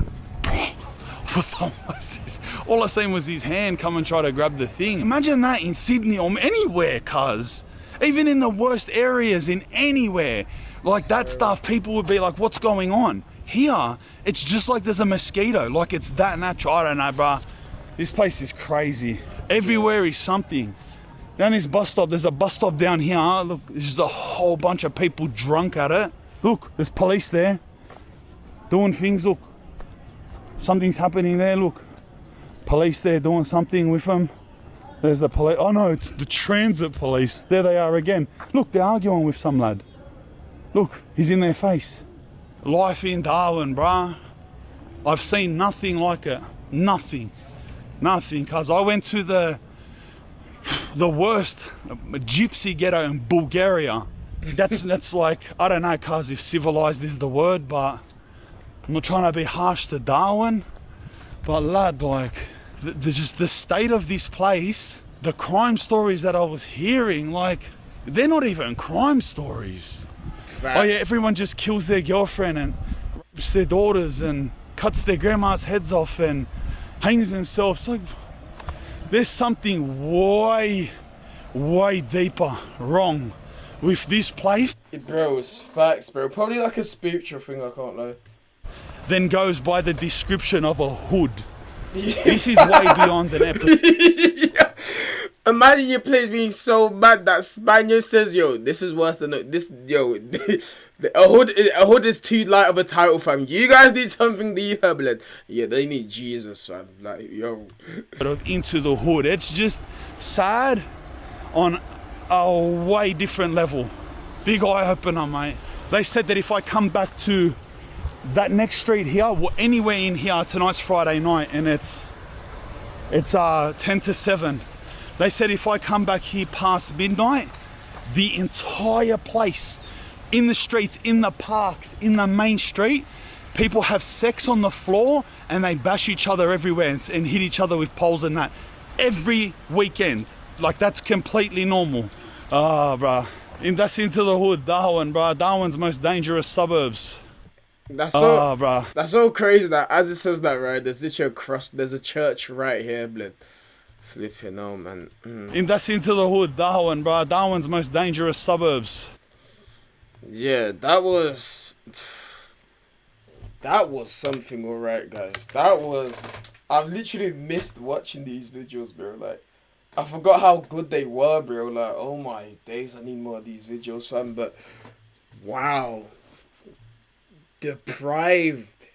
For some this, all I seen was his hand come and try to grab the thing. Imagine that in Sydney or anywhere, cuz. Even in the worst areas, in anywhere. Like that stuff, people would be like, what's going on? Here, it's just like there's a mosquito. Like it's that natural. I don't know, bruh. This place is crazy. Everywhere is something. Down this bus stop, there's a bus stop down here. Look, there's just a whole bunch of people drunk at it. Look, there's police there. Doing things, look. Something's happening there. Look, police there doing something with them. There's the police. Oh no, it's the transit police. There they are again. Look, they're arguing with some lad. Look, he's in their face. Life in Darwin, bruh. I've seen nothing like it. Nothing. Cause I went to the worst gypsy ghetto in Bulgaria. That's like, I don't know, cause if civilized is the word, but I'm not trying to be harsh to Darwin, but lad, like, just the state of this place, the crime stories that I was hearing, like, they're not even crime stories. Facts. Oh yeah, everyone just kills their girlfriend and rapes their daughters and cuts their grandma's heads off and hangs themselves. Like, there's something way deeper wrong with this place. Bro, it's facts, bro. Probably like a spiritual thing, I can't lie. Then goes by the description of a hood. This is way beyond an episode. Yeah. Imagine your place being so bad that Spaniard says, yo, this is worse than this, yo. A hood is too light of a title, fam. You guys need something deeper, blood. Yeah, they need Jesus, fam. Like, yo. Into the hood. It's just sad on a way different level. Big eye opener, mate. They said that if I come back to that next street here, anywhere in here, tonight's Friday night, and it's 10 to 7. They said if I come back here past midnight, the entire place, in the streets, in the parks, in the main street, people have sex on the floor and they bash each other everywhere and hit each other with poles and that. Every weekend. Like, that's completely normal. Bruh. That's into the hood, Darwin, bruh. Darwin's most dangerous suburbs. That's so, bruh. That's so crazy that as it says that, right, there's literally there's a church right here, blood. Flipping out, man. That's into the hood, Darwin, bro. Darwin's most dangerous suburbs. Yeah, that was something, alright, guys. I've literally missed watching these videos, bro. Like, I forgot how good they were, bro. Like, oh my days, I need more of these videos, fam. But wow, deprived.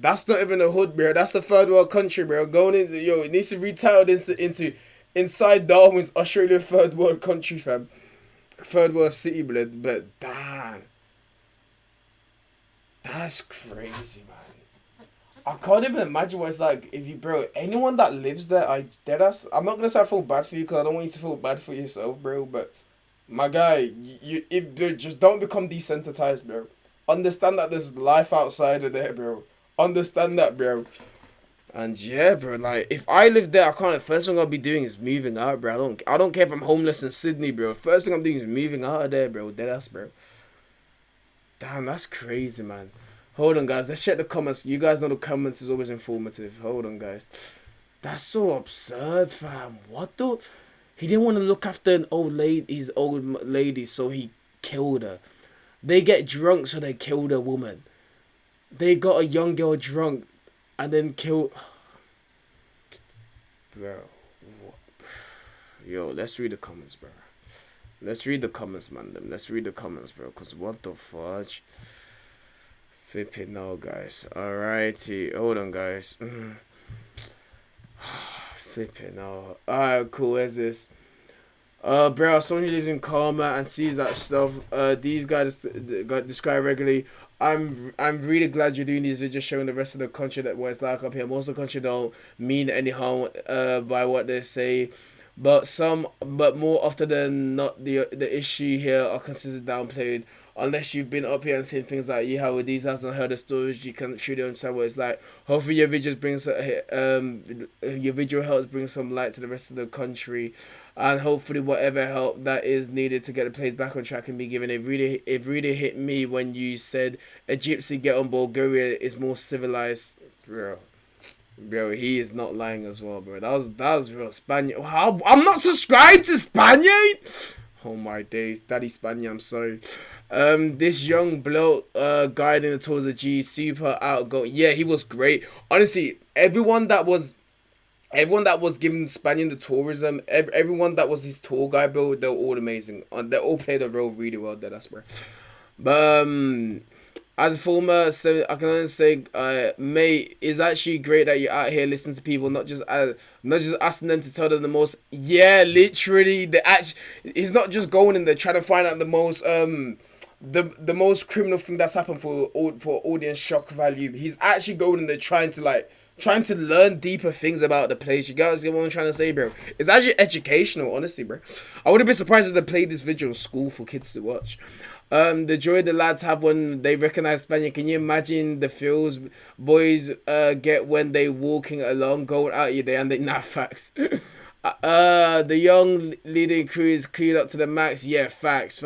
That's not even a hood, bro. That's a third world country, bro. Going into, yo, it needs to be retitled into inside Darwin's Australia third world country, fam. Third world city, blood. But damn, that's crazy, man. I can't even imagine what it's like if you, bro. Anyone that lives there, I'm not gonna say I feel bad for you because I don't want you to feel bad for yourself, bro. But my guy, just don't become desensitized, bro. Understand that there's life outside of there, bro. Understand that, bro. And yeah, bro, like, if I live there, the first thing I'll be doing is moving out, bro. I don't care if I'm homeless in Sydney, bro. First thing I'm doing is moving out of there, bro. Deadass, bro. Damn, that's crazy, man. Hold on, guys. Let's check the comments. You guys know the comments is always informative. Hold on, guys. That's so absurd, fam. What the? He didn't want to look after his old lady, so he killed her. They get drunk, so they killed a woman. They got a young girl drunk and then killed. Bro. Yo, let's read the comments, bro. Let's read the comments, man. Let's read the comments, bro. Because what the fudge? Flipping now, guys. Alrighty. Hold on, guys. Flipping now. Alright, cool. Where's this? Bro, someone who lives in Karama and sees that stuff. These guys describe regularly. I'm really glad you're doing these videos showing the rest of the country that what it's like up here. Most of the country don't mean any harm by what they say, but more often than not, the issue here are considered downplayed. Unless you've been up here and seen things like you have with these hasn't heard the stories, you can truly understand what it's like. Hopefully your videos your video helps bring some light to the rest of the country, and hopefully whatever help that is needed to get the place back on track can be given. It really hit me when you said a gypsy ghetto in Bulgaria is more civilized, bro. He is not lying as well, bro. That was real Spaniard. How I'm not subscribed to Spaniard. Oh my days, Daddy Spaniard. I'm sorry. This young bloke guiding the tours of G, super outgoing. Yeah, he was great. Honestly, everyone that was giving Spaniard the tourism, everyone that was his tour guide, bro, they were all amazing. They all played the role really well. That's bro. But as a former, I can only say, mate, it's actually great that you're out here listening to people, not just asking them to tell them the most. Yeah, literally, he's not just going in there trying to find out the most the most criminal thing that's happened for audience shock value. He's actually going in there trying to learn deeper things about the place. You guys get what I'm trying to say, bro? It's actually educational, honestly, bro. I wouldn't be surprised if they played this video in school for kids to watch. The joy the lads have when they recognize Spaniard. Can you imagine the feels boys get when they walking along, going out your day and they not facts. The young leading crew is cleared up to the max. Yeah, facts.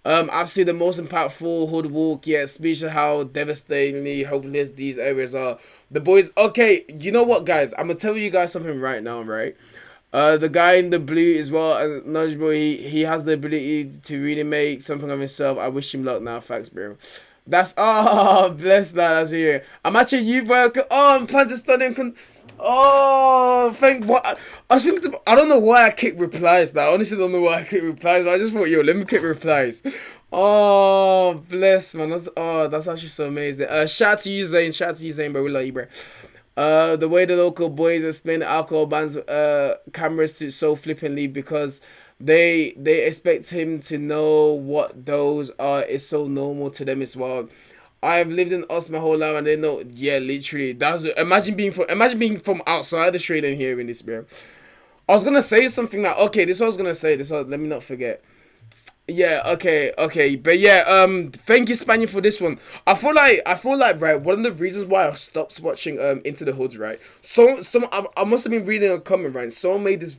Absolutely the most impactful hood walk. Yeah, speech of how devastatingly hopeless these areas are. The boys, okay, you know what, guys? I'm gonna tell you guys something right now, right? The guy in the blue as well, Nudge Boy, he has the ability to really make something of himself. I wish him luck now, facts, bro. That's, oh, bless that, that's here. I'm actually you, bro. Oh, I'm planning to study him. Oh, thank what I was thinking. I don't know why I clicked replies. Now, I honestly don't know why I clicked replies. But I just thought, yo, let me click replies. Oh, bless, man. That's actually so amazing. Shout out to you, Zane. Bro. We love you, bro. The way the local boys explain the alcohol bans cameras to so flippantly because they expect him to know what those are is so normal to them as well. I've lived in Us my whole life and they know, yeah, literally. Imagine being from outside Australia and hearing this, bro. I was gonna say something that, okay, this is what I was gonna say. Let me not forget. Yeah, okay, but yeah, thank you, Spaniard, for this one. I feel like right, one of the reasons why I stopped watching Into the Hoods, right? I must have been reading a comment, right? Someone made this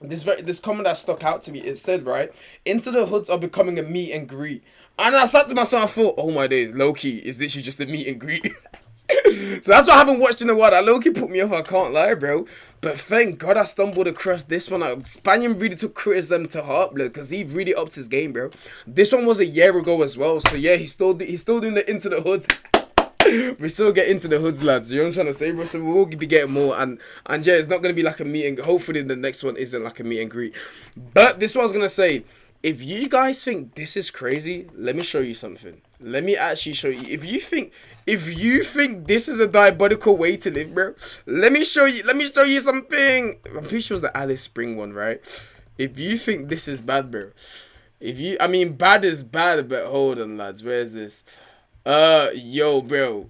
this comment that stuck out to me. It said, right, Into the Hoods are becoming a meet and greet. And I sat to myself, I thought, oh my days, low-key, is this just a meet and greet? So that's why I haven't watched in a while. That low-key put me off, I can't lie, bro. But thank God I stumbled across this one. Spaniard really took criticism to heart, because he really upped his game, bro. This one was a year ago as well. So yeah, he's still doing the Into the Hoods. We still get Into the Hoods, lads. You know what I'm trying to say, bro? So we will be getting more. And yeah, it's not going to be like a meet and hopefully the next one isn't like a meet and greet. But this one I was going to say, if you guys think this is crazy, let me show you something. Let me actually show you. If you think this is a diabolical way to live, bro, let me show you something. I'm pretty sure it's the Alice Spring one, right? If you think this is bad, bro. I mean, bad is bad, but hold on, lads. Where is this? Yo, bro.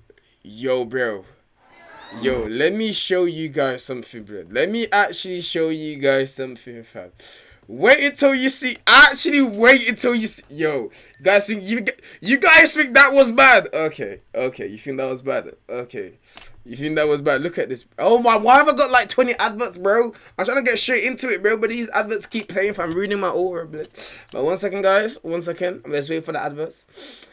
Let me show you guys something, bro. Let me actually show you guys something, fam. Wait until you see. Yo, guys, you guys think that was bad? Okay, you think that was bad? Okay, you think that was bad? Look at this. Oh my, why have I got like 20 adverts, bro? I'm trying to get straight into it, bro, but these adverts keep playing if I'm reading my aura, bro. But 1 second, guys, 1 second. Let's wait for the adverts.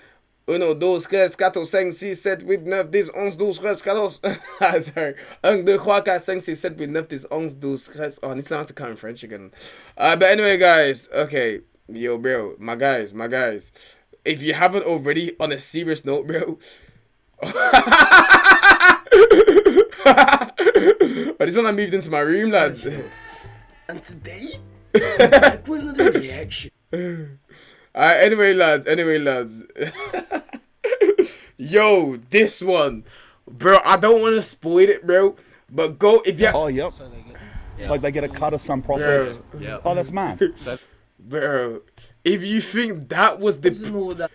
1, 2, 3, 4, 5, 6, 7, 8, 9, 10, 11, 12, 13, 14. Sorry. 1, 2, 3, 4, 5, 6, 7, 8, 9, 10, 11, 12, 13. Oh, I need to learn how to count in French again. But anyway, guys. Okay. Yo, bro. My guys. If you haven't already, on a serious note, bro. But this one I moved into my room, lads. And today, back with another reaction. Anyway, lads. Yo, this one, bro. I don't want to spoil it, bro. But go if you. Oh, yep. Like they get a cut of some profits. Yeah. Oh, that's mad. Bro, if you think that was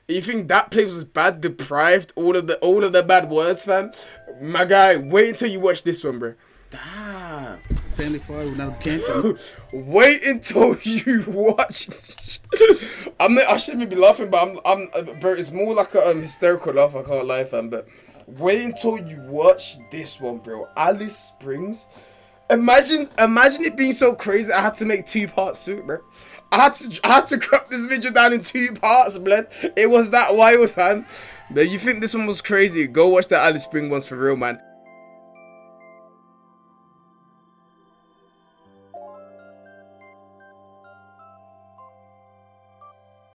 you think that place was bad, deprived, all of the bad words, fam. My guy, wait until you watch this one, bro. Damn. Family fire with another camp. Wait until you watch. I shouldn't be laughing, but I'm bro. It's more like a hysterical laugh. I can't lie, fam. But wait until you watch this one, bro. Alice Springs. Imagine it being so crazy. I had to make 2 parts to it, bro. I had to crop this video down in 2 parts, blood. It was that wild, fam. But you think this one was crazy? Go watch the Alice Springs ones for real, man.